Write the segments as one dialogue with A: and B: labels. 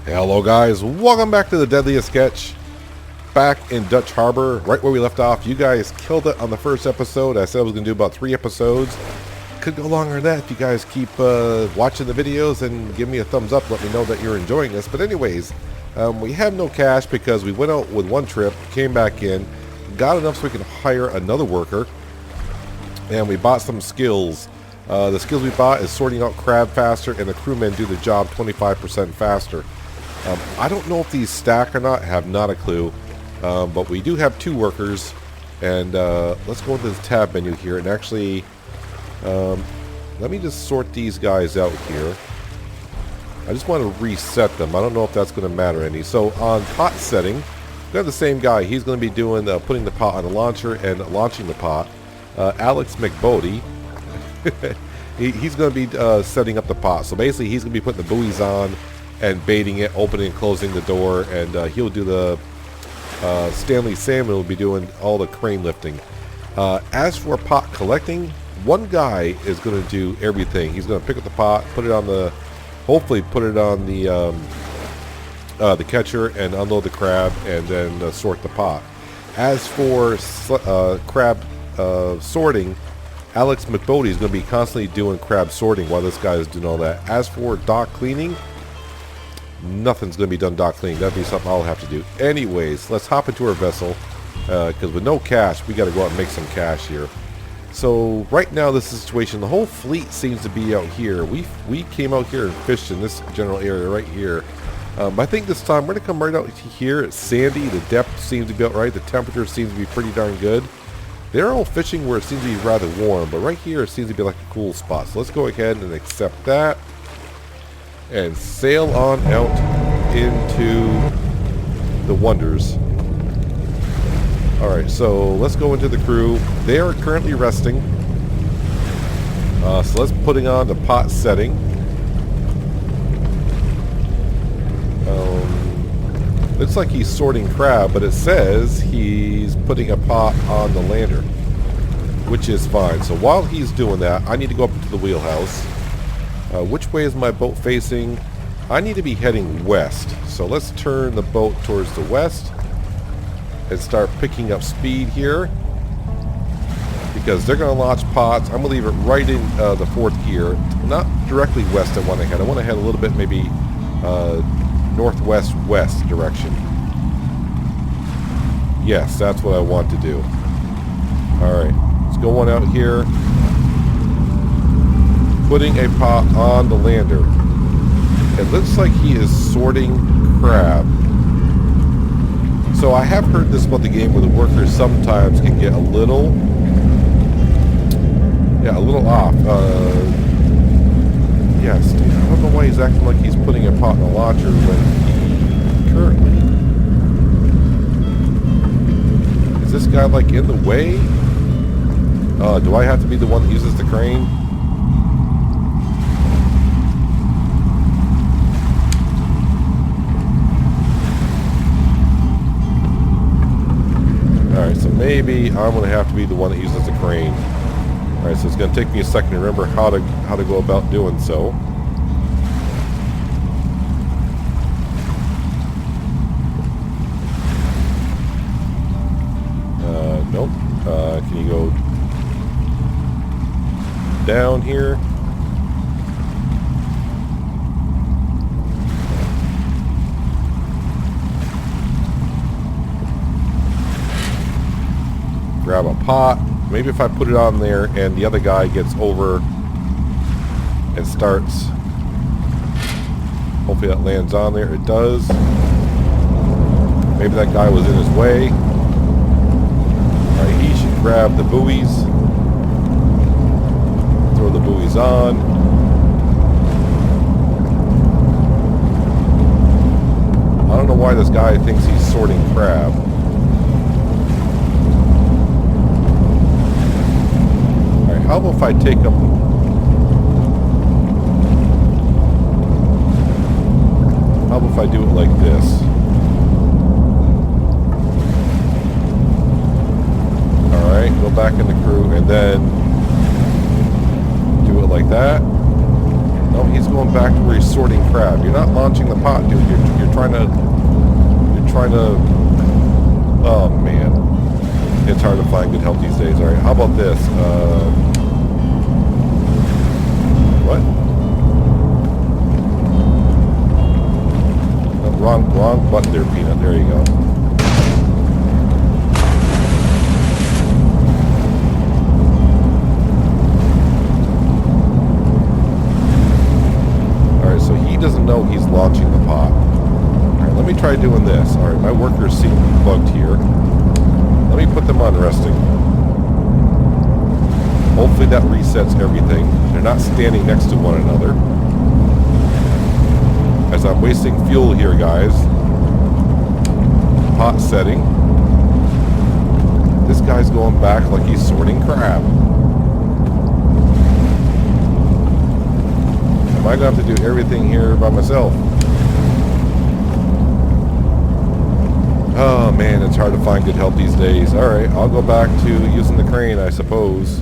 A: Hello guys, welcome back to the Deadliest sketch. Back in Dutch Harbor, right where we left off. You guys killed it on the first episode. I said I was going to do about 3 episodes. Could go longer than that if you guys keep watching the videos and give me a thumbs up. Let me know that you're enjoying this. But anyways, we have no cash because we went out with one trip, came back in, got enough so we can hire another worker. And we bought some skills. The skills we bought is sorting out crab faster, and the crewmen do the job 25% faster. I don't know if these stack or not, I have not a clue, but we do have 2 workers, and let's go into the tab menu here, and actually, let me just sort these guys out here. I just want to reset them. I don't know if that's going to matter any. So on pot setting, we have the same guy. He's going to be doing putting the pot on the launcher and launching the pot. Alex McBodie, he's going to be setting up the pot. So basically, he's going to be putting the buoys on and baiting it, opening and closing the door, and he'll do the Stanley Salmon will be doing all the crane lifting. As for pot collecting, one guy is going to do everything. He's going to pick up the pot, put it on the, hopefully put it on the catcher and unload the crab, and then sort the pot. As for crab sorting, Alex McBodie is going to be constantly doing crab sorting while this guy is doing all that. As for dock cleaning, nothing's going to be done dock cleaning. That'd be something I'll have to do. Anyways, let's hop into our vessel, because with no cash, we got to go out and make some cash here. So right now, this situation, the whole fleet seems to be out here. We came out here and fished in this general area right here. I think this time we're going to come right out here. It's sandy. The depth seems to be out right. The temperature seems to be pretty darn good. They're all fishing where it seems to be rather warm, but right here it seems to be like a cool spot. So let's go ahead and accept that and sail on out into the wonders. Alright, so let's go into the crew. They are currently resting. So let's putting on the pot setting. Looks like he's sorting crab, but it says he's putting a pot on the lander, which is fine. So while he's doing that, I need to go up to the wheelhouse. Which way is my boat facing? I need to be heading west. So let's turn the boat towards the west and start picking up speed here, because they're going to launch pots. I'm going to leave it right in the 4th gear. Not directly west I want to head. I want to head a little bit maybe northwest west direction. Yes, that's what I want to do. Alright, let's go on out here. Putting a pot on the lander. It looks like he is sorting crab. So I have heard this about the game where the workers sometimes can get a little off. Yes, I don't know why he's acting like he's putting a pot in a launcher when he currently... Is this guy like in the way? Do I have to be the one that uses the crane? Alright, so maybe I'm going to have to be the one that uses the crane. Alright, so it's going to take me a second to remember how to go about doing so. Nope. Can you go down here? Grab a pot. Maybe if I put it on there and the other guy gets over and starts, hopefully that lands on there. It does. Maybe that guy was in his way. Alright, he should grab the buoys. Throw the buoys on. I don't know why this guy thinks he's sorting crab. How about if I take them? How about if I do it like this? Alright, go back in the crew and then do it like that. No, he's going back to where he's sorting crab. You're not launching the pot, dude. You're trying to... Oh, man. It's hard to find good help these days. All right, how about this? What? No, wrong button there, Peanut. There you go. So he doesn't know he's launching the pot. Alright, let me try doing this. Alright, my workers seem to be bugged here. Let me put them on resting. Hopefully that resets everything. They're not standing next to one another. As I'm wasting fuel here, guys. Pot setting. This guy's going back like he's sorting crab. I might have to do everything here by myself. Oh man, it's hard to find good help these days. Alright, I'll go back to using the crane, I suppose.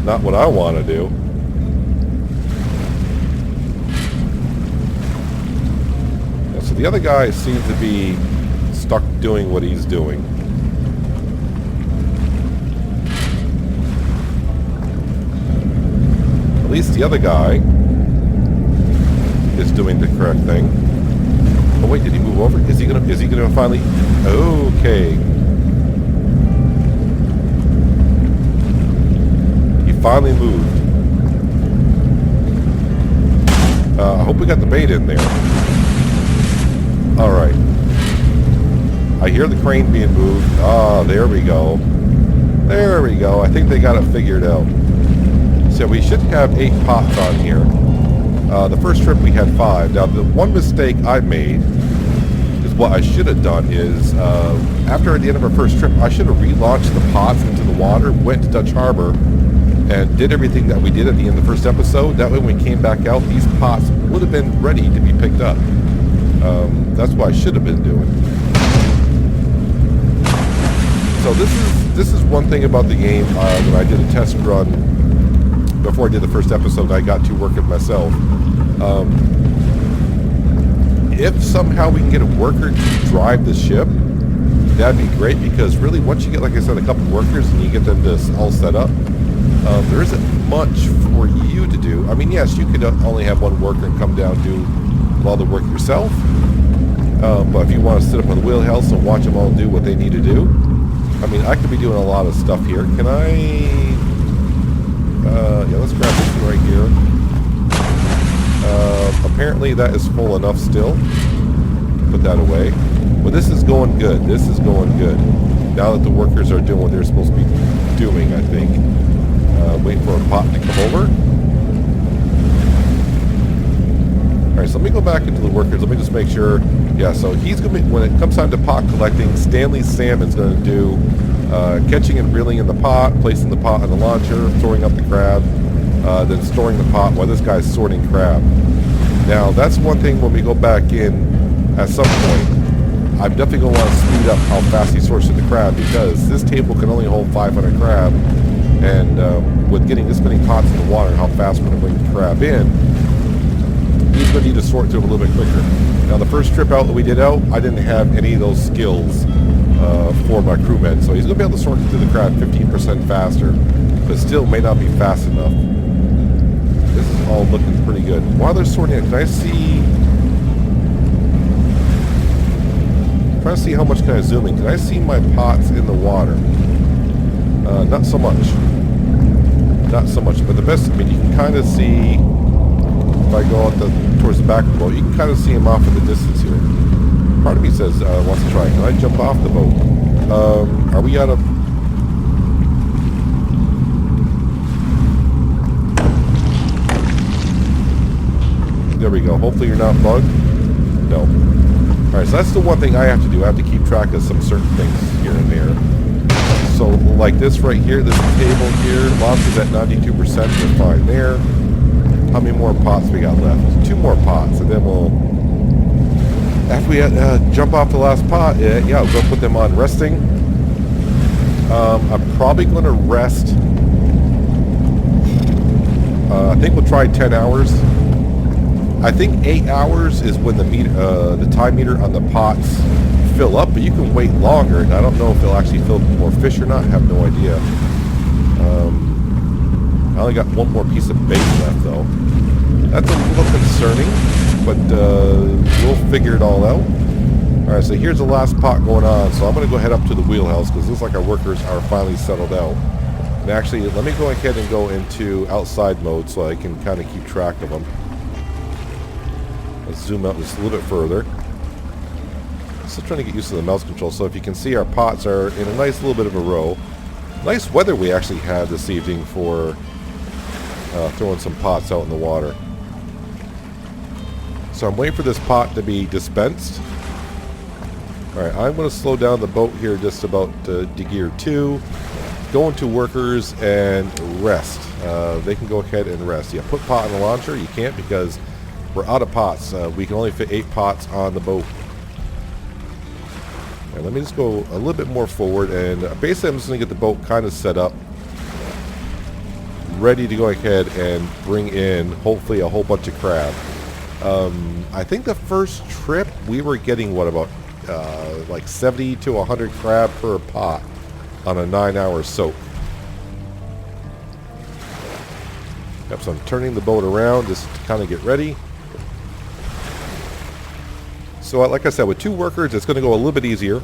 A: Not what I want to do. Yeah, so the other guy seems to be stuck doing what he's doing. At least the other guy is doing the correct thing. Oh wait, did he move over? Is he gonna finally? Okay. He finally moved. I hope we got the bait in there. All right. I hear the crane being moved. Ah, there we go. There we go. I think they got it figured out. So we should have 8 pots on here. The first trip we had 5. Now the one mistake I made is what I should have done is after the end of our first trip I should have relaunched the pots into the water, went to Dutch Harbor and did everything that we did at the end of the first episode. That way when we came back out these pots would have been ready to be picked up. That's what I should have been doing. So this is one thing about the game. When I did a test run before I did the first episode, I got to working myself. If somehow we can get a worker to drive the ship, that'd be great, because really once you get, like I said, a couple workers and you get them to all set up, there isn't much for you to do. I mean, yes, you could only have one worker and come down and do all the work yourself, but if you want to sit up in the wheelhouse and watch them all do what they need to do, I mean, I could be doing a lot of stuff here. Can I... yeah, let's grab this one right here. Apparently that is full enough still. Put that away. But this is going good. This is going good. Now that the workers are doing what they're supposed to be doing, I think. Wait for a pot to come over. Alright, so let me go back into the workers. Let me just make sure. Yeah, so he's going to be, when it comes time to pot collecting, Stanley Salmon's going to do catching and reeling in the pot, placing the pot on the launcher, storing up the crab, then storing the pot while this guy's sorting crab. Now, that's one thing when we go back in at some point. I'm definitely going to want to speed up how fast he sorts the crab, because this table can only hold 500 crab, and with getting this many pots in the water and how fast we're going to bring the crab in, he's going to need to sort through it a little bit quicker. Now, the first trip out that we did out, I didn't have any of those skills for my crewmen, so he's going to be able to sort through the crab 15% faster, but still may not be fast enough. This is all looking pretty good. While they're sorting it, can I see... I'm trying to see how much can I zoom in. Can I see my pots in the water? Not so much. Not so much, but the best, I mean, you can kind of see, if I go out towards the back of the boat, you can kind of see him off in the distance here. Part of me says, wants to try. Can I jump off the boat? Are we out of... There we go. Hopefully you're not bugged. No. Alright, so that's the one thing I have to do. I have to keep track of some certain things here and there. So, like this right here, this table here, lobster's at 92%, we're fine there. How many more pots we got left? 2 more pots, and then we'll... After we jump off the last pot, yeah, we'll go put them on resting. I'm probably going to rest... I think we'll try 10 hours. I think 8 hours is when the time meter on the pots fill up, but you can wait longer, and I don't know if they'll actually fill more fish or not. I have no idea. I only got one more piece of bait left, though. That's a little concerning, but we'll figure it all out. Alright, so here's the last pot going on, so I'm going to go head up to the wheelhouse, because it looks like our workers are finally settled out. And actually, let me go ahead and go into outside mode, so I can kind of keep track of them. Let's zoom out just a little bit further. Still trying to get used to the mouse control, so if you can see, our pots are in a nice little bit of a row. Nice weather we actually had this evening for throwing some pots out in the water. So I'm waiting for this pot to be dispensed. Alright, I'm going to slow down the boat here just about to gear 2. Go into workers and rest. They can go ahead and rest. Yeah, put pot in the launcher. You can't because we're out of pots. We can only fit 8 pots on the boat. And let me just go a little bit more forward, and basically I'm just going to get the boat kind of set up, ready to go ahead and bring in hopefully a whole bunch of crab. I think the first trip we were getting what, about like 70 to 100 crab per pot on a 9-hour soak. Yep, so I'm turning the boat around just to kind of get ready. So like I said, with 2 workers, it's going to go a little bit easier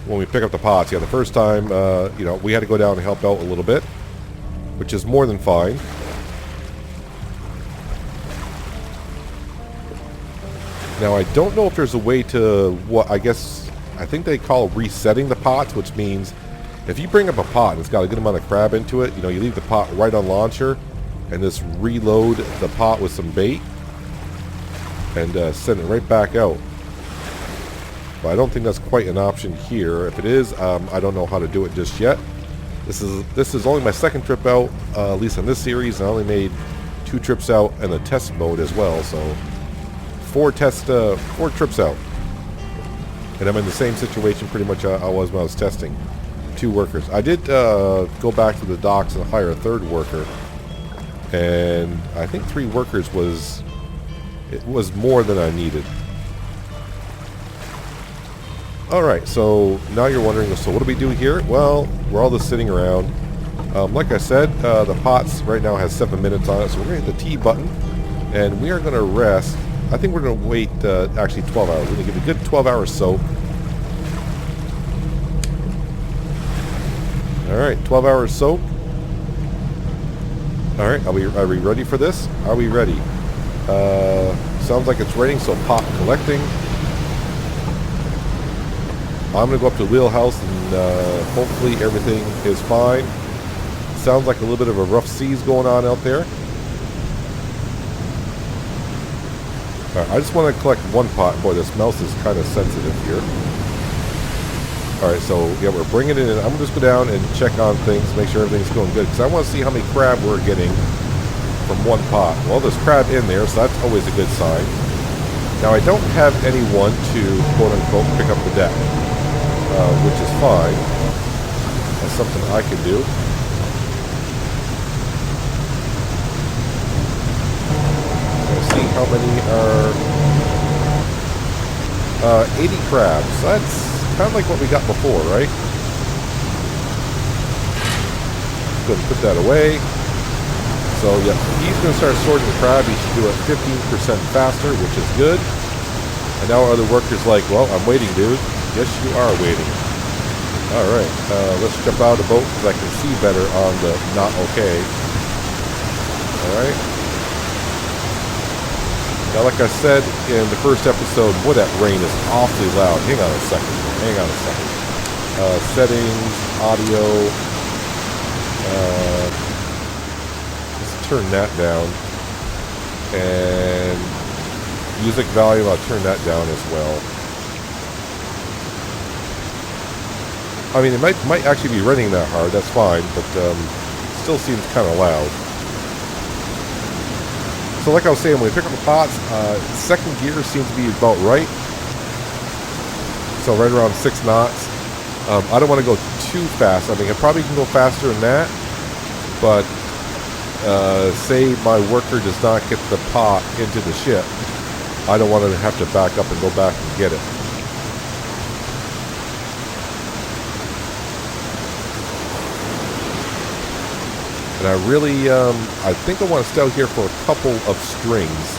A: when we pick up the pots. Yeah, the first time, you know, we had to go down and help out a little bit, which is more than fine. Now, I don't know if there's a way to, what I guess, I think they call resetting the pots, which means if you bring up a pot and it's got a good amount of crab into it, you know, you leave the pot right on launcher and just reload the pot with some bait and send it right back out. But I don't think that's quite an option here. If it is, I don't know how to do it just yet. This is only my 2nd trip out, at least in this series, and I only made 2 trips out in the test mode as well. So 4 trips out, and I'm in the same situation pretty much I was when I was testing. 2 workers. I did go back to the docks and hire a 3rd worker, and I think 3 workers was more than I needed. Alright, so now you're wondering, so what do we do here? Well, we're all just sitting around. Like I said, the pots right now has 7 minutes on it, so we're going to hit the T button, and we are going to rest. I think we're going to wait actually 12 hours. We're going to give a good 12-hour soak. Alright, 12-hour soak. Alright, are we ready for this? Are we ready? Sounds like it's raining, so pot collecting. I'm going to go up to the wheelhouse and hopefully everything is fine. Sounds like a little bit of a rough seas going on out there. Alright, I just want to collect 1 pot. Boy, this mouse is kind of sensitive here. Alright, so yeah, we're bringing it in. I'm going to just go down and check on things, make sure everything's going good, because I want to see how many crab we're getting from 1 pot. Well, there's crab in there, so that's always a good sign. Now, I don't have anyone to, quote-unquote, pick up the deck, which is fine. That's something I can do. Let's see how many are... 80 crabs. That's kind of like what we got before, right? Go ahead and put that away. So, yeah, he's going to start sorting the crab. He should do it 15% faster, which is good. And now our other worker's like, well, I'm waiting, dude. Yes, you are waiting. Alright, let's jump out of the boat because I can see better on the not okay. Alright. Now, like I said in the first episode, boy, that rain is awfully loud. Hang on a second. Settings, audio. Let's turn that down. And music volume, I'll turn that down as well. I mean, it might actually be running that hard. That's fine, but still seems kind of loud. So like I was saying, when we pick up the pots, 2nd gear seems to be about right. So right around 6 knots. I don't want to go too fast. I mean, I probably can go faster than that, but say my worker does not get the pot into the ship, I don't want to have to back up and go back and get it. And I really, I think I want to stay out here for a couple of strings.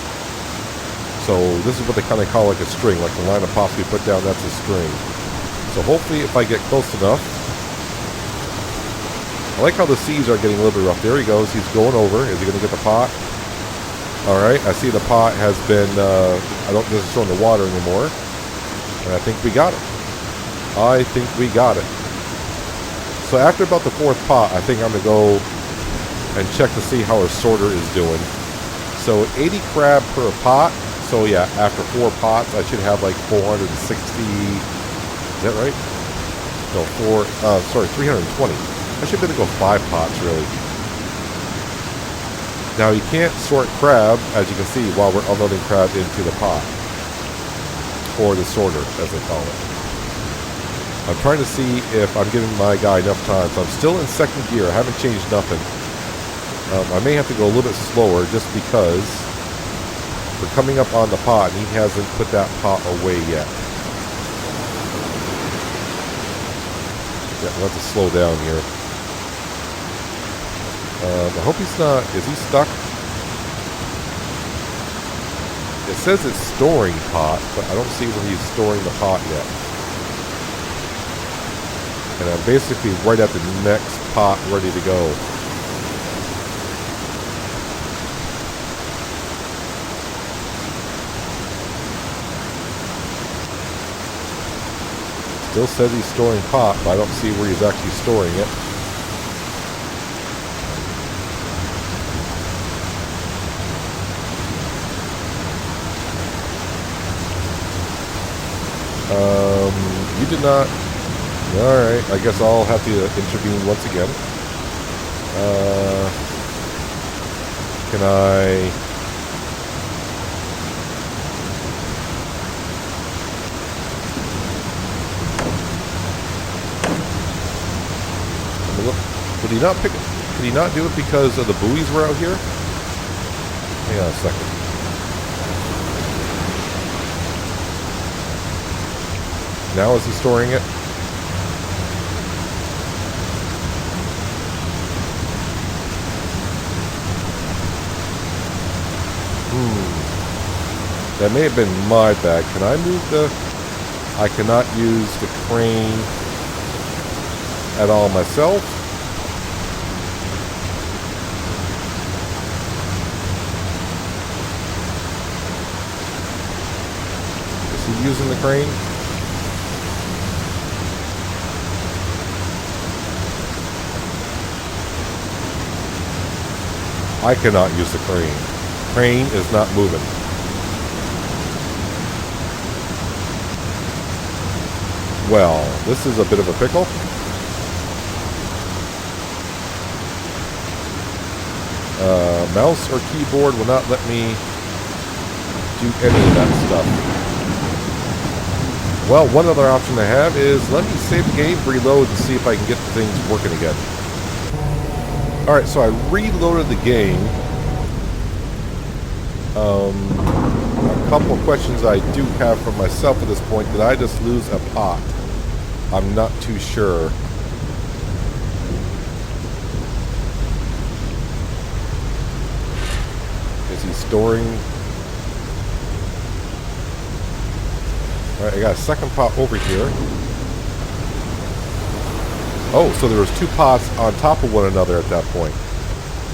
A: So this is what they kind of call like a string, like the line of pots we put down, that's a string. So hopefully if I get close enough. I like how the seas are getting a little bit rough. There he goes, he's going over. Is he going to get the pot? Alright, I see the pot has been, I don't, this is showing the water anymore. And I think we got it. I think we got it. So after about the fourth pot, I think I'm going to go and check to see how our sorter is doing. So 80 crab per pot. So yeah, after 4 pots, I should have like 460. Is that right? No, 320. I should be able to go 5 pots really. Now you can't sort crab, as you can see, while we're unloading crab into the pot. Or the sorter, as they call it. I'm trying to see if I'm giving my guy enough time. So I'm still in second gear. I haven't changed nothing. I may have to go a little bit slower just because we're coming up on the pot and he hasn't put that pot away yet. Yeah, we'll have to slow down here. I hope he's not... Is he stuck? It says it's storing pot, but I don't see where he's storing the pot yet. And I'm basically right at the next pot ready to go. Still says he's storing pot, but I don't see where he's actually storing it. You did not... Alright, I guess I'll have to intervene once again. Can I... Would he not pick it? Could he not do it because of the buoys were out here? Hang on a second. Now is he storing it? That may have been my bag. Can I move the... I cannot use the crane at all myself. Is he using the crane? I cannot use the crane. Crane is not moving. Well, this is a bit of a pickle. Mouse or keyboard will not let me do any of that stuff. Well, one other option I have is let me save the game, reload, and see if I can get the things working again. Alright, so I reloaded the game. A couple of questions I do have for myself at this point. Did I just lose a pot? I'm not too sure. Is he storing? Alright, I got a second pot over here. Oh, so there was 2 pots on top of one another at that point.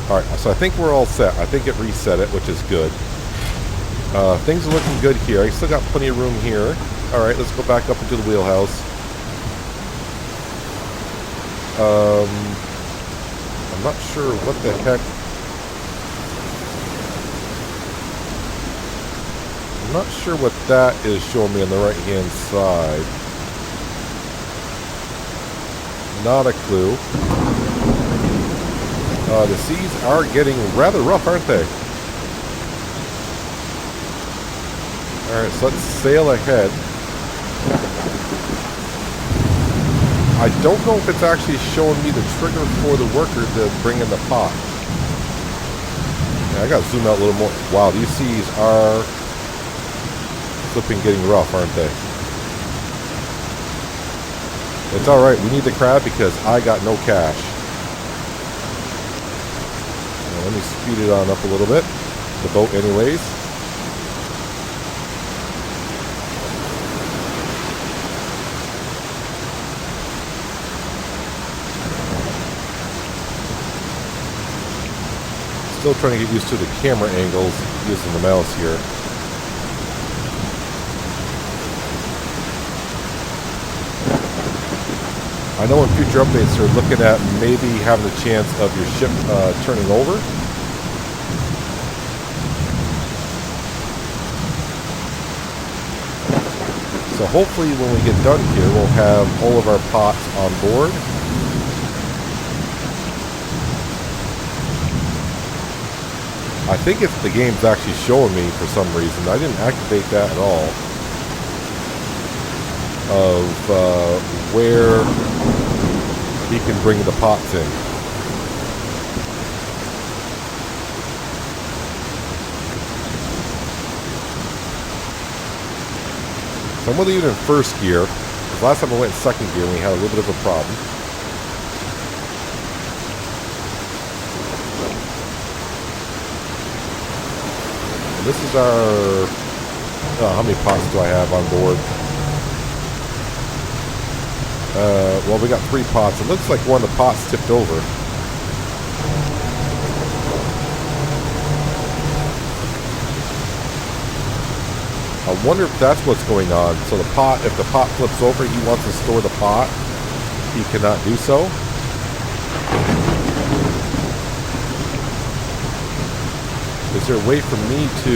A: Alright, so I think we're all set. I think it reset it, which is good. Things are looking good here. I still got plenty of room here. Alright, let's go back up into the wheelhouse. I'm not sure what the heck. I'm not sure what that is showing me on the right-hand side. Not a clue. The seas are getting rather rough, aren't they? Alright, so let's sail ahead. I don't know if it's actually showing me the trigger for the worker to bring in the pot. I gotta zoom out a little more. Wow, these seas are flipping getting rough, aren't they? It's alright, we need the crab because I got no cash. Now, let me speed it on up a little bit. The boat anyways. Still trying to get used to the camera angles using the mouse here. I know in future updates they're looking at maybe having a chance of your ship turning over. So hopefully when we get done here, we'll have all of our pots on board. I think it's the game's actually showing me for some reason. I didn't activate that at all. Of where he can bring the pots in. So I'm going to leave it in first gear. Because last time I went in second gear, we had a little bit of a problem. This is our, how many pots do I have on board? Well, we got 3 pots. It looks like one of the pots tipped over. I wonder if that's what's going on. So the pot, if the pot flips over, he wants to store the pot. He cannot do so. Is there a way for me to...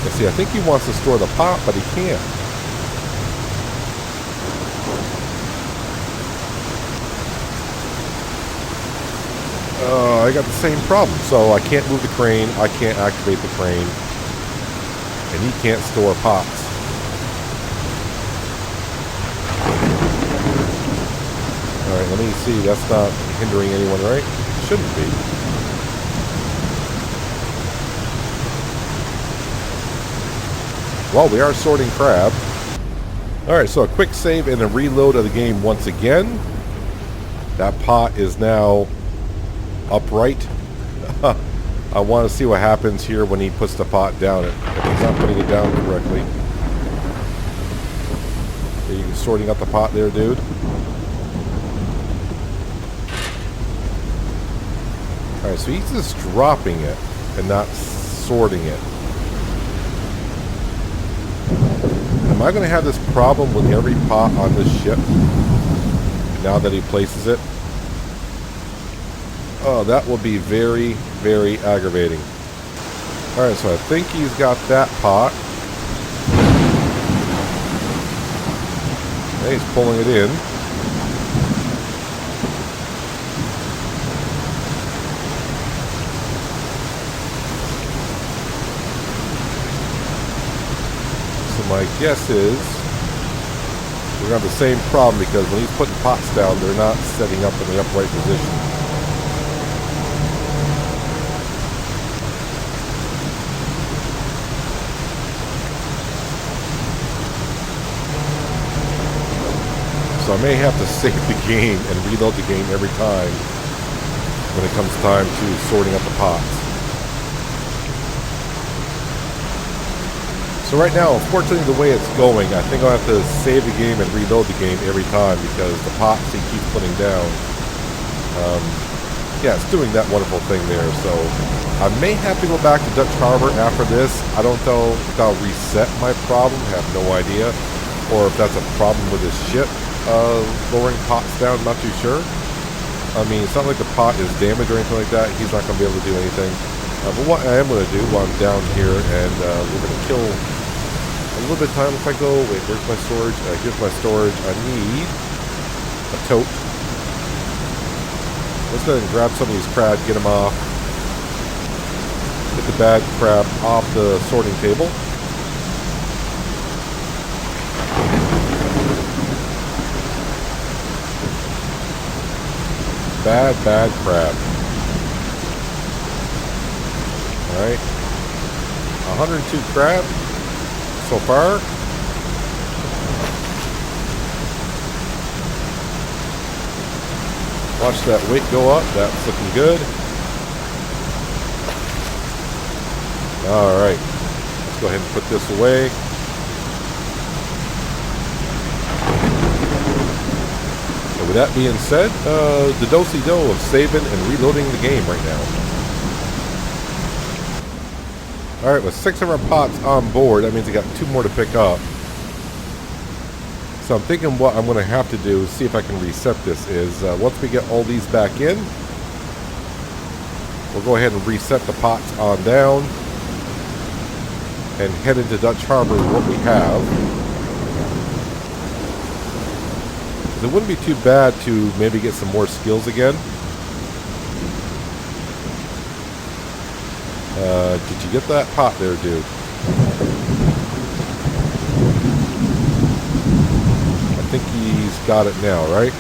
A: Let's see, I think he wants to store the pot, but he can't. I got the same problem. So I can't move the crane, I can't activate the crane, and he can't store pots. Alright, let me see, that's not hindering anyone, right? Shouldn't be. Well, we are sorting crab. Alright, so a quick save and a reload of the game once again. That pot is now upright. I want to see what happens here when he puts the pot down. If he's not putting it down correctly. Are you sorting out the pot there, dude? Alright, so he's just dropping it and not sorting it. Am I going to have this problem with every pot on this ship now that he places it? Oh, that will be very, very aggravating. Alright, so I think he's got that pot. Okay, he's pulling it in. So my guess is we're going to have the same problem because when he's putting pots down, they're not setting up in the upright position. So I may have to save the game and reload the game every time when it comes time to sorting up the pots. So right now, unfortunately, the way it's going, I think I'll have to save the game and reload the game every time because the pots he keeps putting down. Yeah, it's doing that wonderful thing there. So I may have to go back to Dutch Harbor after this. I don't know if I'll reset my problem. I have no idea. Or if that's a problem with his ship. Lowering pots down, not too sure. I mean, it's not like the pot is damaged or anything like that. He's not going to be able to do anything. But what I am going to do while I'm down here, and we're going to kill a little bit of time if I go. Wait, where's my storage? Here's my storage. I need a tote. Let's go ahead and grab some of these crab, get them off. Get the bad crab off the sorting table. bad, bad crab. Alright. 102 crab so far. Watch that weight go up. That's looking good. Alright. Let's go ahead and put this away. And with that being said, the do-si-do of saving and reloading the game right now. Alright, with 6 of our pots on board, that means we got 2 more to pick up. So I'm thinking what I'm going to have to do, see if I can reset this, is once we get all these back in, we'll go ahead and reset the pots on down and head into Dutch Harbor with what we have. It wouldn't be too bad to maybe get some more skills again. Did you get that pot there, dude? I think he's got it now, right?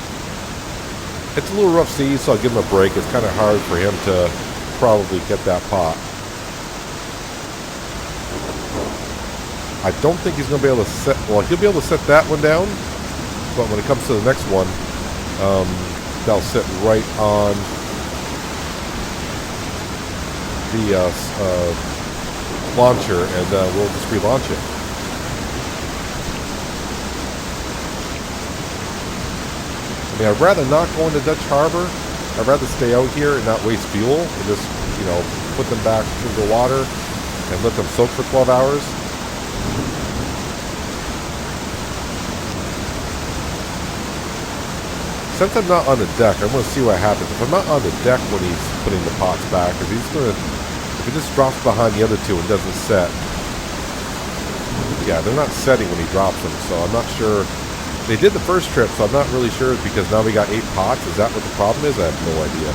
A: It's a little rough sea, so I'll give him a break. It's kind of hard for him to probably get that pot. I don't think he's going to be able to set... Well, he'll be able to set that one down. But when it comes to the next one, that'll sit right on the launcher, and we'll just relaunch it. I mean, I'd rather not go into Dutch Harbor. I'd rather stay out here and not waste fuel and just, you know, put them back through the water and let them soak for 12 hours. Since I'm not on the deck, I'm going to see what happens. If I'm not on the deck when he's putting the pots back, because he's going to, if he just drops behind the other two and doesn't set, yeah, they're not setting when he drops them, so I'm not sure. They did the first trip, so I'm not really sure, because now we got 8 pots. Is that what the problem is? I have no idea.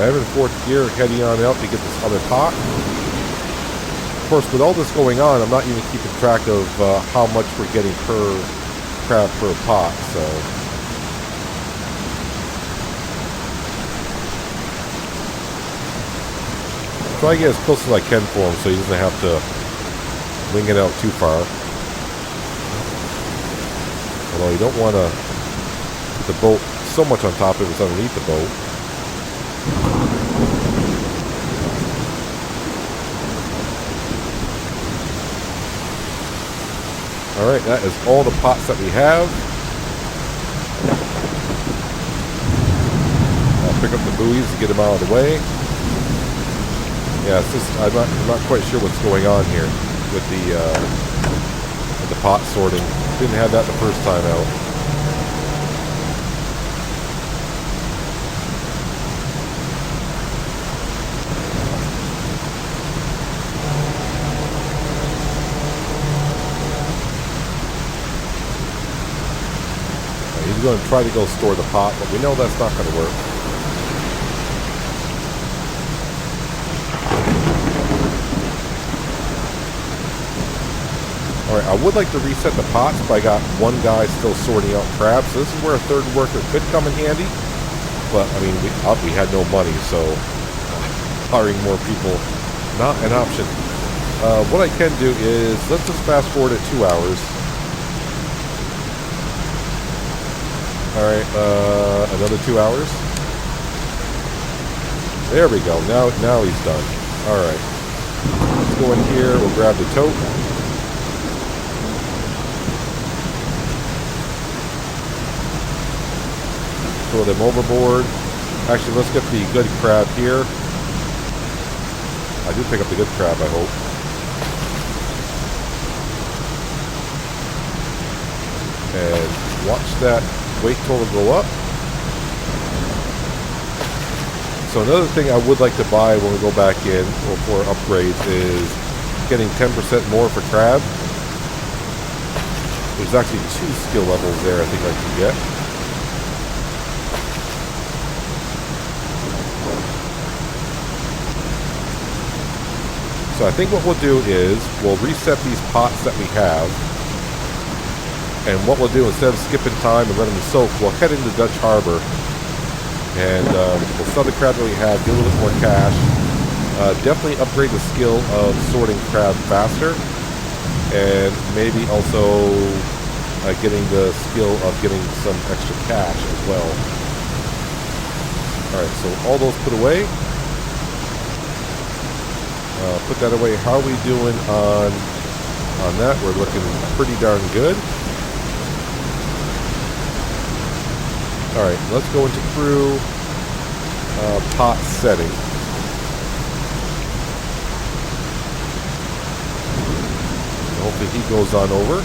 A: I'm in 4th gear, heading on out to get this other pot. Of course, with all this going on, I'm not even keeping track of how much we're getting per crab per pot, so... Try to get as close as I can for him so he doesn't have to wing it out too far. Although you don't want to put the boat so much on top of it's underneath the boat. Alright, that is all the pots that we have. I'll pick up the buoys to get them out of the way. Yeah, it's just, I'm not quite sure what's going on here with the pot sorting. Didn't have that the first time out. He's going to try to go store the pot, but we know that's not going to work. Alright, I would like to reset the pots, but I got one guy still sorting out crabs, so this is where a third worker could come in handy. But, I mean, we had no money, so hiring more people, not an option. What I can do is, let's just fast forward at 2 hours. Alright, another 2 hours. There we go. Now he's done. Alright. Let's go in here. We'll grab the tote. Throw them overboard. Actually, let's get the good crab here. I did pick up the good crab, I hope. And watch that weight total go up. So another thing I would like to buy when we go back in or for upgrades is getting 10% more for crab. There's actually 2 skill levels there I think I can get. So I think what we'll do is we'll reset these pots that we have. And what we'll do, instead of skipping time and letting them soak, we'll head into Dutch Harbor. And we'll sell the crab that we have, get a little bit more cash. Definitely upgrade the skill of sorting crab faster. And maybe also getting the skill of getting some extra cash as well. Alright, so all those put away. Put that away. How are we doing on that? We're looking pretty darn good. Alright, let's go into crew pot setting. Hopefully he goes on over.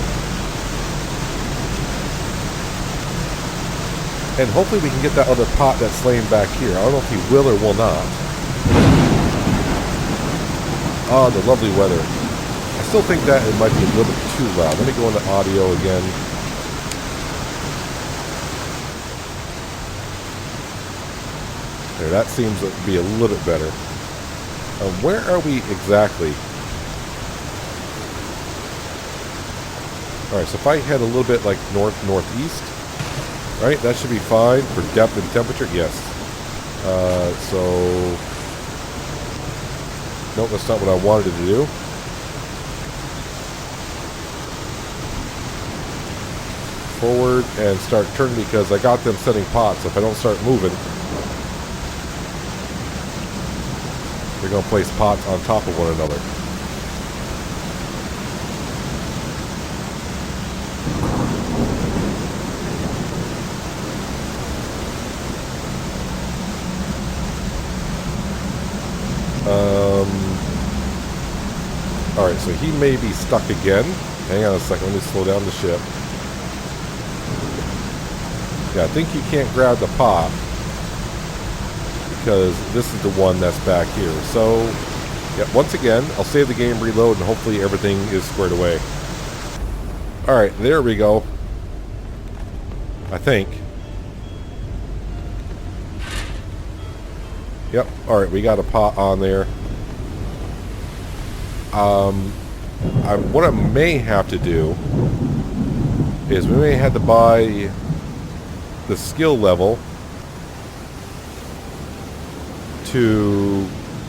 A: And hopefully we can get that other pot that's laying back here. I don't know if he will or will not. Oh, the lovely weather. I still think that it might be a little bit too loud. Let me go into audio again. There, that seems to be a little bit better. Where are we exactly? Alright, so if I head a little bit like northeast, right, that should be fine for depth and temperature. Yes. So... Nope, that's not what I wanted to do. Forward and start turning because I got them setting pots. If I don't start moving, they're going to place pots on top of one another. Alright, so he may be stuck again. Hang on a second, let me slow down the ship. Yeah, I think he can't grab the pot because this is the one that's back here. So, yeah, once again, I'll save the game, reload, and hopefully everything is squared away. Alright, there we go. I think. Yep, alright, we got a pot on there. What I may have to do is we may have to buy the skill level to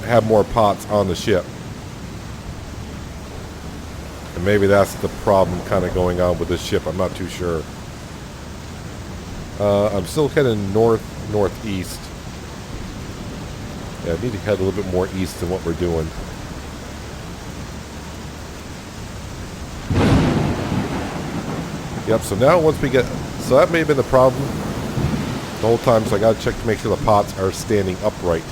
A: have more pots on the ship. And maybe that's the problem kind of going on with this ship. I'm not too sure. I'm still heading northeast. Yeah, I need to head a little bit more east than what we're doing. Yep, so now once we get... So that may have been the problem the whole time, so I got to check to make sure the pots are standing upright.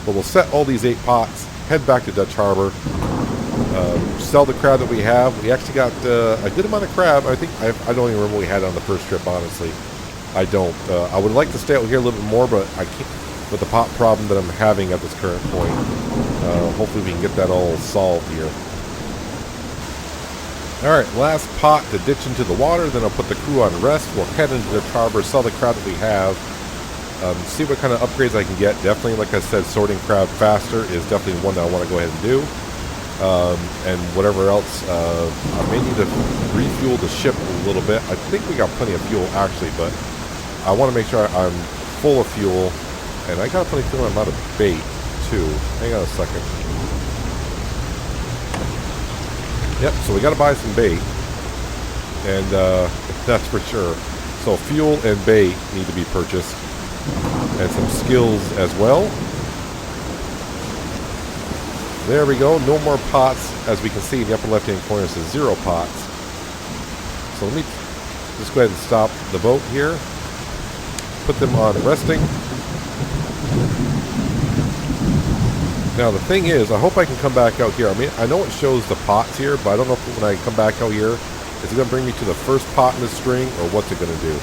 A: But we'll set all these 8 pots, head back to Dutch Harbor, sell the crab that we have. We actually got a good amount of crab. I think I don't even remember what we had on the first trip, honestly. I don't. I would like to stay out here a little bit more, but I can't with the pot problem that I'm having at this current point. Hopefully we can get that all solved here. Alright, last pot to ditch into the water, then I'll put the crew on rest. We'll head into the harbor, sell the crab that we have, see what kind of upgrades I can get. Definitely, like I said, sorting crab faster is definitely one that I want to go ahead and do. And whatever else, I may need to refuel the ship a little bit. I think we got plenty of fuel actually, but I want to make sure I'm full of fuel. And I got a funny feeling I'm out of bait too. Hang on a second. Yep, so we got to buy some bait, and that's for sure. So fuel and bait need to be purchased, and some skills as well. There we go, no more pots. As we can see in the upper left hand corner, it says 0 pots. So let me just go ahead and stop the boat here, put them on resting. Now the thing is, I hope I can come back out here. I mean, I know it shows the pots here, but I don't know if when I come back out here, is it going to bring me to the first pot in the string, or what's it going to do?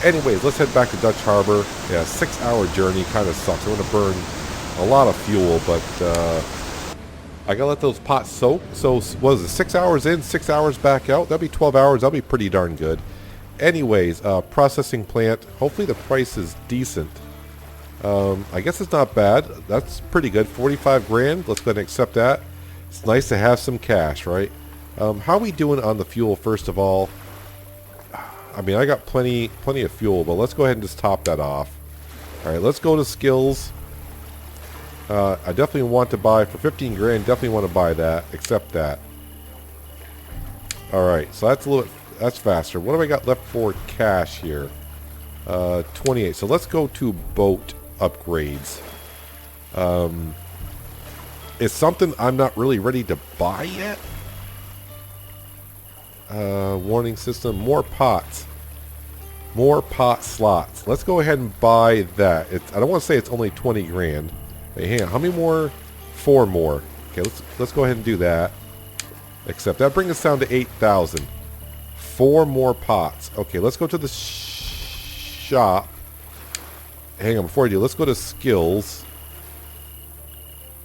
A: Anyways, let's head back to Dutch Harbor. Yeah, 6-hour journey kind of sucks. I'm going to burn a lot of fuel, but I got to let those pots soak. So what is it, 6 hours in, 6 hours back out? That'll be 12 hours. That'll be pretty darn good. Anyways, processing plant. Hopefully the price is decent. I guess it's not bad. That's pretty good. 45 grand. Let's go ahead and accept that. It's nice to have some cash, right? How are we doing on the fuel, first of all? I mean, I got plenty of fuel, but let's go ahead and just top that off. All right, let's go to skills. I definitely want to buy for 15 grand. Definitely want to buy that. Accept that. All right, so that's faster. What have I got left for cash here? 28. So let's go to boat upgrades. It's something I'm not really ready to buy yet. Warning system, more pots. More pot slots. Let's go ahead and buy that. I don't want to say it's only 20 grand. Hey, hang on. How many more? 4 more. Okay, let's go ahead and do that. Except that brings us down to 8,000. 4 more pots. Okay, let's go to the shop. Hang on, before I do, let's go to skills.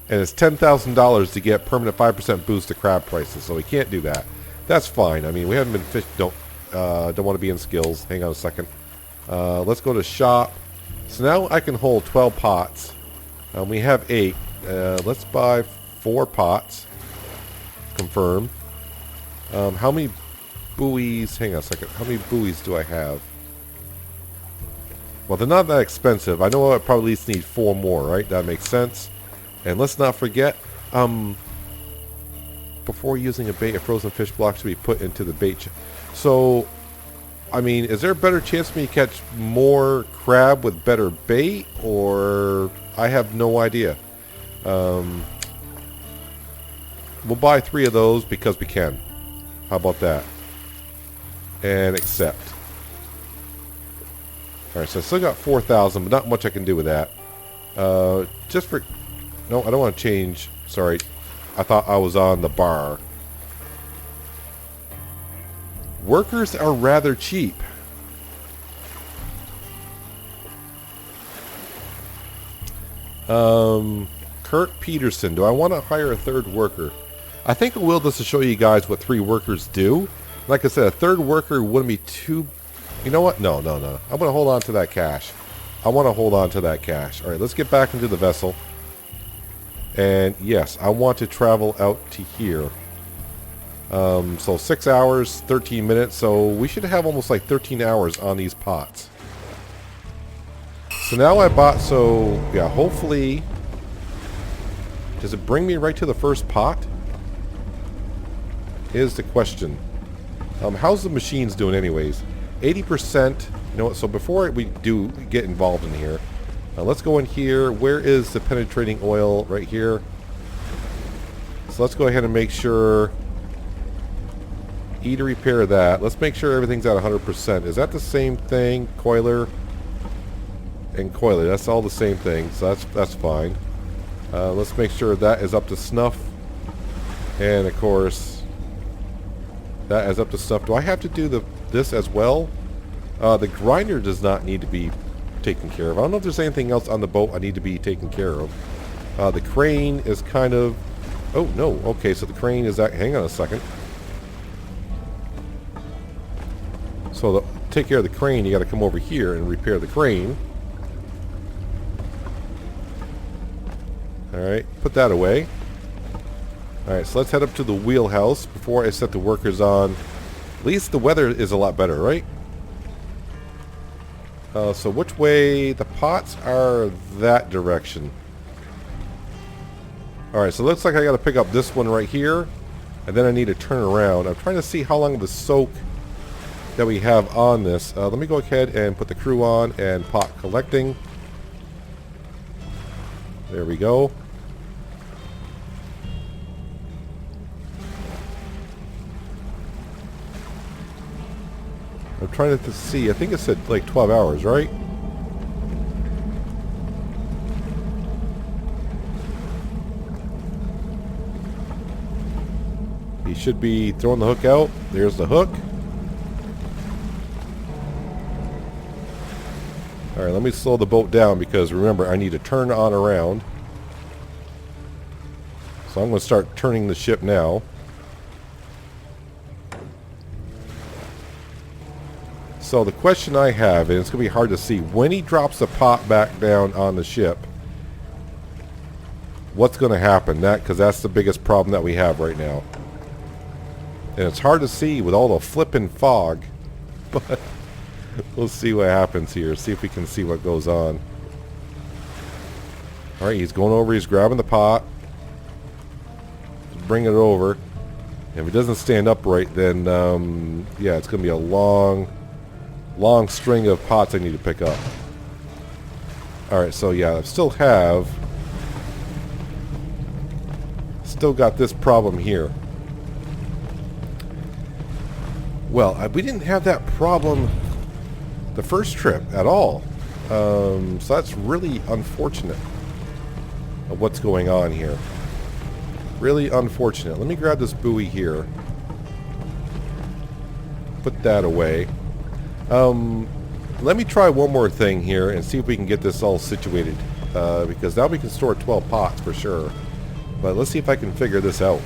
A: And it's $10,000 to get permanent 5% boost to crab prices, so we can't do that. That's fine. I mean, we haven't been fish. Don't want to be in skills. Hang on a second. Let's go to shop. So now I can hold 12 pots. We have 8. Let's buy 4 pots. Confirm. How many buoys? Hang on a second. How many buoys do I have? Well, they're not that expensive. I know I probably at least need 4 more, right? That makes sense. And let's not forget, before using a bait, a frozen fish block should be put into the bait. So, I mean, is there a better chance for me to catch more crab with better bait? Or, I have no idea. We'll buy 3 of those because we can. How about that? And accept. Alright, so I still got 4,000, but not much I can do with that. Just for... No, I don't want to change. Sorry. I thought I was on the bar. Workers are rather cheap. Kurt Peterson. Do I want to hire a 3rd worker? I think I will, just to show you guys what 3 workers do. Like I said, a 3rd worker wouldn't be too... You know what? No. I'm going to hold on to that cash. I want to hold on to that cash. All right, let's get back into the vessel. And yes, I want to travel out to here. So 6 hours, 13 minutes. So we should have almost like 13 hours on these pots. So now I bought, so yeah, hopefully... Does it bring me right to the first pot? Is the question. How's the machines doing anyways? 80%. You know what? So before we do get involved in here, let's go in here. Where is the penetrating oil? Right here. So let's go ahead and make sure. E to repair that. Let's make sure everything's at 100%. Is that the same thing? Coiler and coiler. That's all the same thing. So that's fine. Let's make sure that is up to snuff. And of course, that is up to snuff. Do I have to do this as well? The grinder does not need to be taken care of. I don't know if there's anything else on the boat I need to be taken care of. The crane is kind of... Oh, no. Okay, so the crane is... Hang on a second. So to take care of the crane, you got to come over here and repair the crane. Alright, put that away. Alright, so let's head up to the wheelhouse before I set the workers on. At least the weather is a lot better, right? So which way? The pots are that direction. Alright, so it looks like I got to pick up this one right here. And then I need to turn around. I'm trying to see how long of the soak that we have on this. Let me go ahead and put the crew on and pot collecting. There we go. I'm trying to see. I think it said like 12 hours, right? He should be throwing the hook out. There's the hook. Alright, let me slow the boat down because remember, I need to turn on around. So I'm going to start turning the ship now. So the question I have, and it's going to be hard to see, when he drops the pot back down on the ship, what's going to happen? Because that's the biggest problem that we have right now. And it's hard to see with all the flippin' fog, but we'll see what happens here. See if we can see what goes on. Alright, he's going over, he's grabbing the pot. Bring it over. If it doesn't stand upright, then, yeah, it's going to be a long string of pots I need to pick up. Alright, so yeah, I still got this problem here. Well, we didn't have that problem the first trip at all. So that's really unfortunate of what's going on here. Really unfortunate. Let me grab this buoy here. Put that away. Let me try one more thing here and see if we can get this all situated. Because now we can store 12 pots for sure. But let's see if I can figure this out.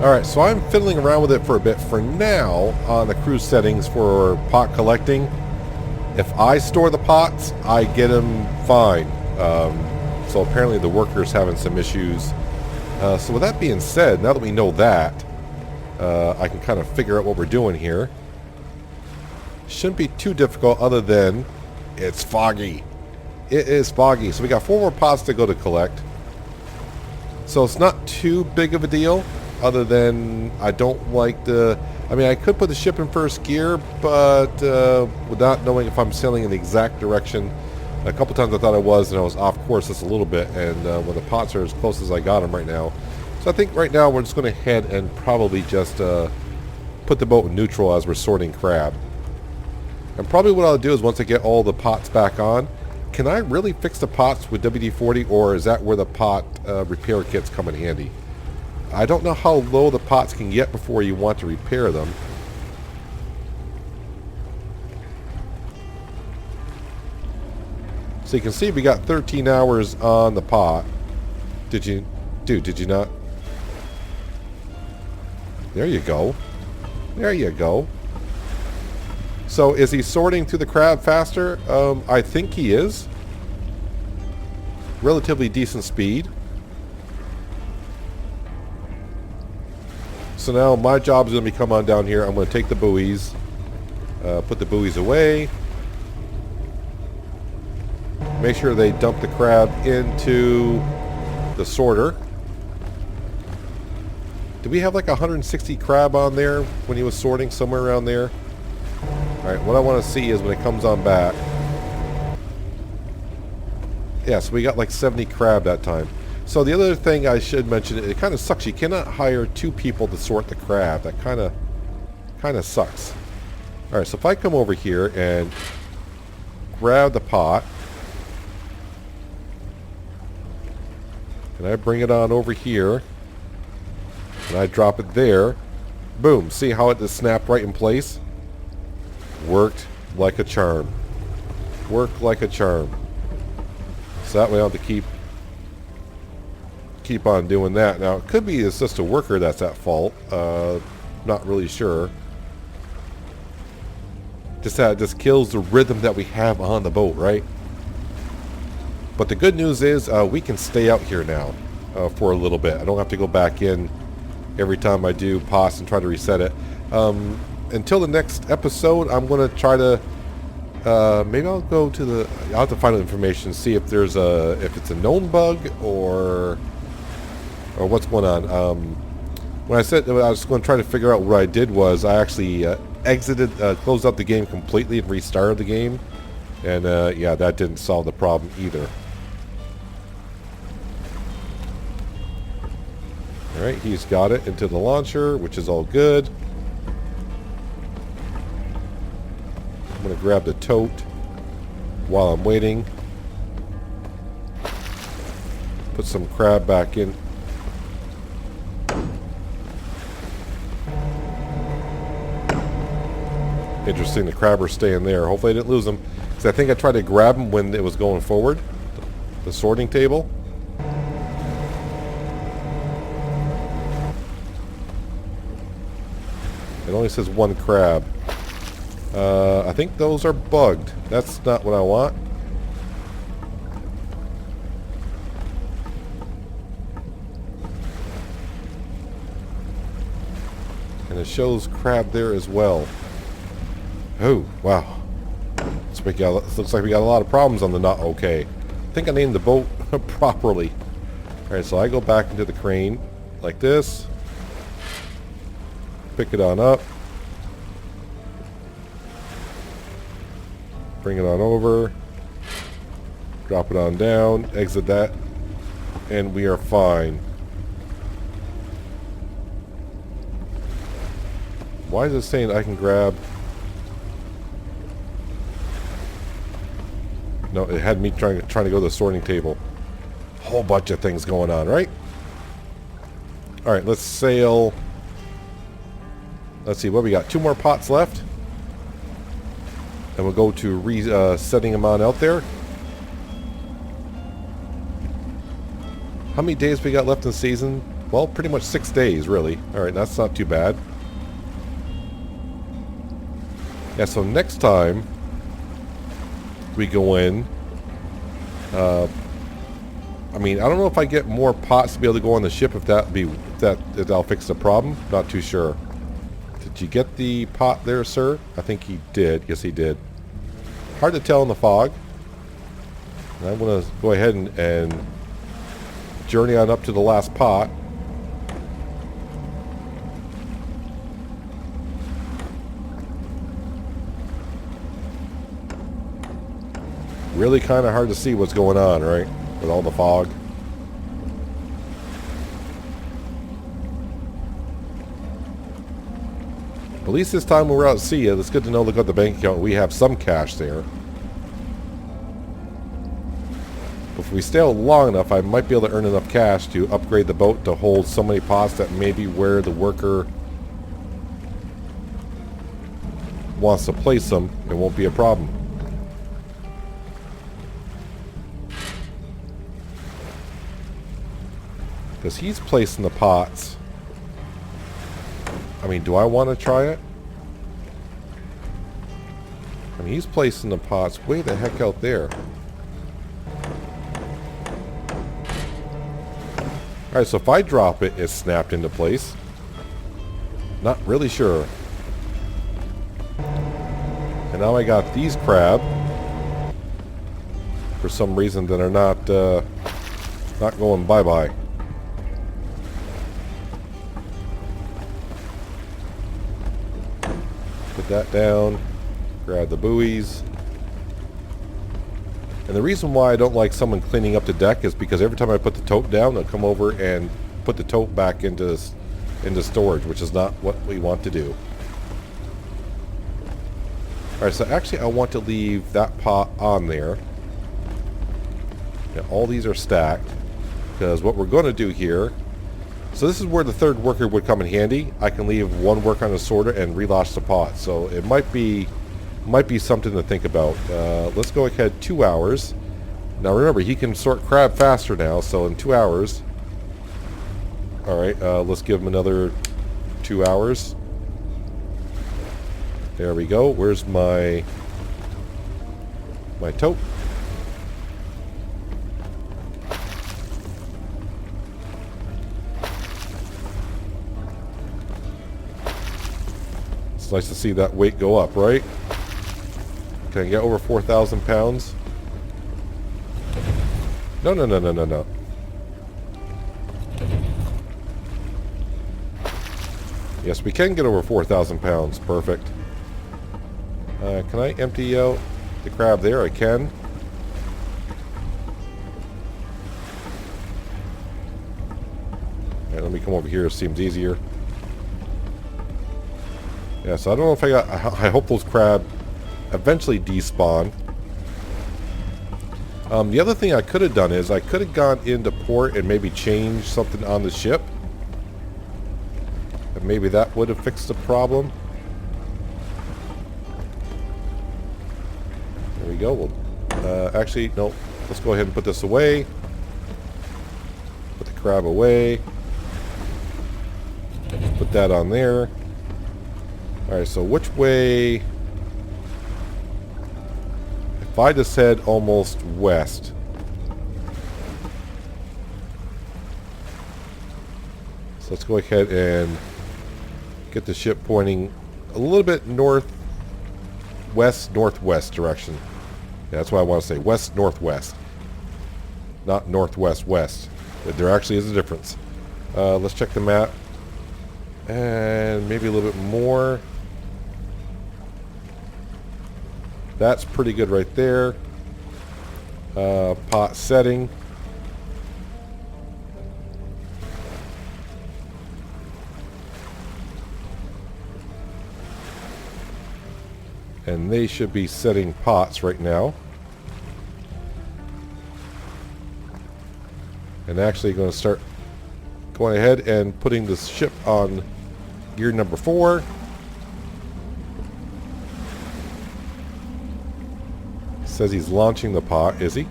A: Alright, so I'm fiddling around with it for a bit. For now, on the cruise settings for pot collecting, if I store the pots, I get them fine. So apparently the worker's having some issues. So with that being said, now that we know that, I can kind of figure out what we're doing here. Shouldn't be too difficult other than it's foggy. It is foggy. So we got 4 more pots to go to collect. So it's not too big of a deal, other than I don't like the... I mean, I could put the ship in first gear, but without knowing if I'm sailing in the exact direction. A couple times I thought I was, and I was off course just a little bit, and when the pots are as close as I got them right now. So I think right now we're just going to head and probably just put the boat in neutral as we're sorting crab. And probably what I'll do is once I get all the pots back on, can I really fix the pots with WD-40, or is that where the pot repair kits come in handy? I don't know how low the pots can get before you want to repair them. So you can see we got 13 hours on the pot. Did you not? There you go. There you go. So is he sorting through the crab faster? I think he is. Relatively decent speed. So now my job is going to be come on down here. I'm going to take the buoys. Put the buoys away. Make sure they dump the crab into the sorter. Did we have like 160 crab on there when he was sorting, somewhere around there? Alright, what I want to see is when it comes on back. Yeah, so we got like 70 crab that time. So the other thing I should mention, it kind of sucks. You cannot hire 2 people to sort the crab. That kind of sucks. Alright, so if I come over here and grab the pot, and I bring it on over here, and I drop it there, boom, see how it just snapped right in place? Worked like a charm. Worked like a charm. So that way I don't have to keep on doing that. Now, it could be it's just a worker that's at fault. Not really sure. Just kills the rhythm that we have on the boat, right? But the good news is we can stay out here now for a little bit. I don't have to go back in every time I do pause and try to reset it. Until the next episode, I'm going to try to maybe I'll go to the... I'll have to find out information, see if there's if it's a known bug or what's going on. When I said I was going to try to figure out what I did was I actually closed out the game completely and restarted the game. And yeah, that didn't solve the problem either. Alright, he's got it into the launcher, which is all good. I'm going to grab the tote while I'm waiting. Put some crab back in. Interesting, the crab are staying there. Hopefully I didn't lose them. Because I think I tried to grab them when it was going forward. The sorting table. It only says 1 crab. I think those are bugged. That's not what I want. And it shows crab there as well. Oh, wow. Looks like we got a lot of problems on the not okay. I think I named the boat properly. Alright, so I go back into the crane like this. Pick it on up. Bring it on over. Drop it on down. Exit that. And we are fine. Why is it saying I can grab... No, it had me trying to go to the sorting table. Whole bunch of things going on, right? Alright, let's sail. Let's see, what we got? 2 more pots left. And we'll go to setting them on out there. How many days we got left in the season? Well, pretty much 6 days, really. Alright, that's not too bad. Yeah, so next time we go in, I mean, I don't know if I get more pots to be able to go on the ship, if that'll fix the problem. Not too sure. Did you get the pot there, sir? I think he did. Yes, he did. Hard to tell in the fog. And I want to go ahead and journey on up to the last pot. Really kind of hard to see what's going on, right? With all the fog. At least this time when we're out at sea, it's good to know, look at the bank account, we have some cash there. If we stay out long enough, I might be able to earn enough cash to upgrade the boat to hold so many pots that maybe where the worker wants to place them, it won't be a problem. Because he's placing the pots. I mean, do I want to try it? I mean, he's placing the pots way the heck out there. Alright, so if I drop it, it's snapped into place. Not really sure. And now I got these crab. For some reason that are not going bye-bye. Put that down. Grab the buoys. And the reason why I don't like someone cleaning up the deck is because every time I put the tote down, they'll come over and put the tote back into storage, which is not what we want to do. Alright, so actually I want to leave that pot on there. Now, all these are stacked, because what we're going to do here... So this is where the third worker would come in handy. I can leave one worker on the sorter and relaunch the pot. So it might be something to think about. Let's go ahead 2 hours. Now remember, he can sort crab faster now, so in 2 hours. Alright, let's give him another 2 hours. There we go. Where's my tote? It's nice to see that weight go up, right? Can I get over 4,000 pounds? No, no, no, no, no, no. Yes, we can get over 4,000 pounds. Perfect. Can I empty out the crab there? I can. Alright, let me come over here. It seems easier. Yeah, so I don't know if I hope those crab eventually despawn. The other thing I could have done is I could have gone into port and maybe changed something on the ship. And maybe that would have fixed the problem. There we go. We'll, actually, no. Let's go ahead and put this away. Put the crab away. Put that on there. Alright, so which way If I just head almost west. So let's go ahead and get the ship pointing a little bit northwest, northwest direction. Yeah, that's what I want to say. West, northwest. Not northwest, west. There actually is a difference. Let's check the map. And maybe a little bit more. That's pretty good right there. Pot setting. And they should be setting pots right now. And actually going to start going ahead and putting the ship on gear number 4. Says he's launching the pot, is he?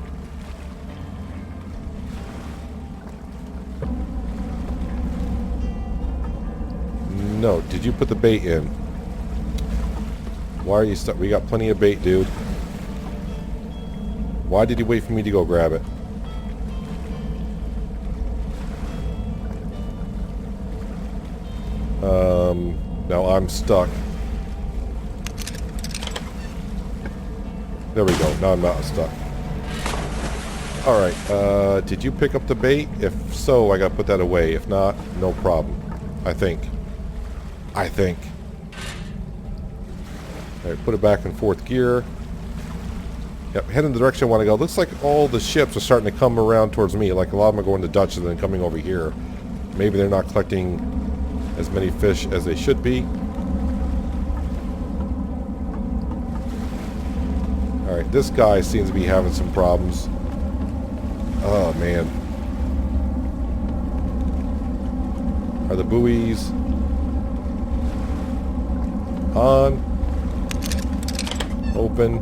A: No, did you put the bait in? Why are you stuck? We got plenty of bait, dude. Why did you wait for me to go grab it? Now I'm stuck. There we go. Now I'm not stuck. Alright, did you pick up the bait? If so, I gotta put that away. If not, no problem. I think. Alright, put it back in 4th gear. Yep, head in the direction I want to go. Looks like all the ships are starting to come around towards me. Like a lot of them are going to Dutch and then coming over here. Maybe they're not collecting as many fish as they should be. Alright, this guy seems to be having some problems. Oh, man. Are the buoys on? Open.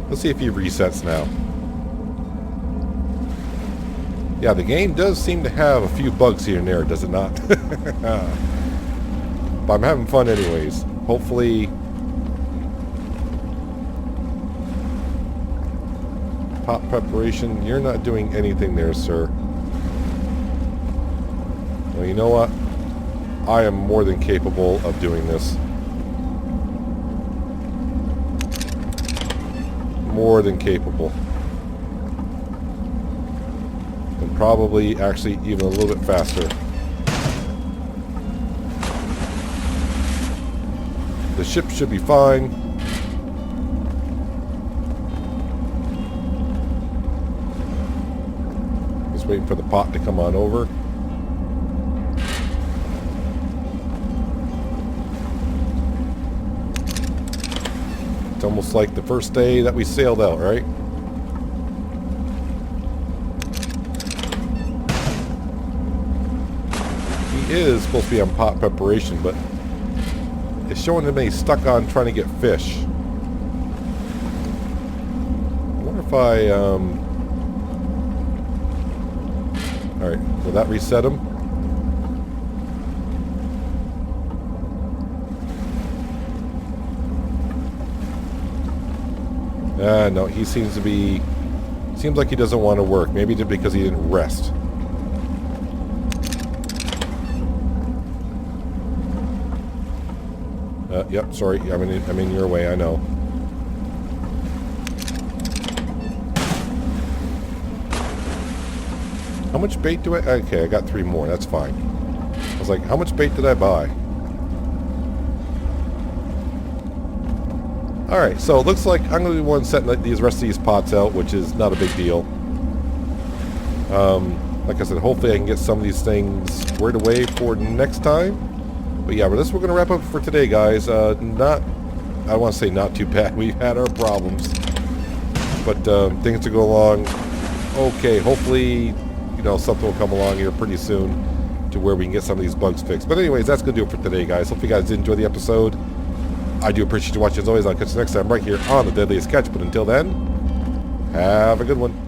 A: Let's see if he resets now. Yeah, the game does seem to have a few bugs here and there, does it not? But I'm having fun anyways. Hopefully... pot preparation, you're not doing anything there, sir. Well, you know what? I am more than capable of doing this. More than capable. And probably actually even a little bit faster. The ship should be fine. Just waiting for the pot to come on over. It's almost like the first day that we sailed out, right? He is supposed to be on pot preparation, but it's showing him that he's stuck on trying to get fish. I wonder if I, Alright, will that reset him? No, he seems to be... Seems like he doesn't want to work. Maybe just because he didn't rest. Yep, sorry. I'm in your way, I know. How much bait do I... Okay, I got 3 more. That's fine. I was like, how much bait did I buy? Alright, so it looks like I'm going to be the one setting these rest of these pots out, which is not a big deal. Like I said, hopefully I can get some of these things squared away for next time. But yeah, we're going to wrap up for today, guys. I want to say not too bad. We've had our problems. But things to go along okay. Hopefully, you know, something will come along here pretty soon to where we can get some of these bugs fixed. But anyways, that's going to do it for today, guys. Hope you guys did enjoy the episode. I do appreciate you watching as always. I'll catch you next time right here on the Deadliest Catch. But until then, have a good one.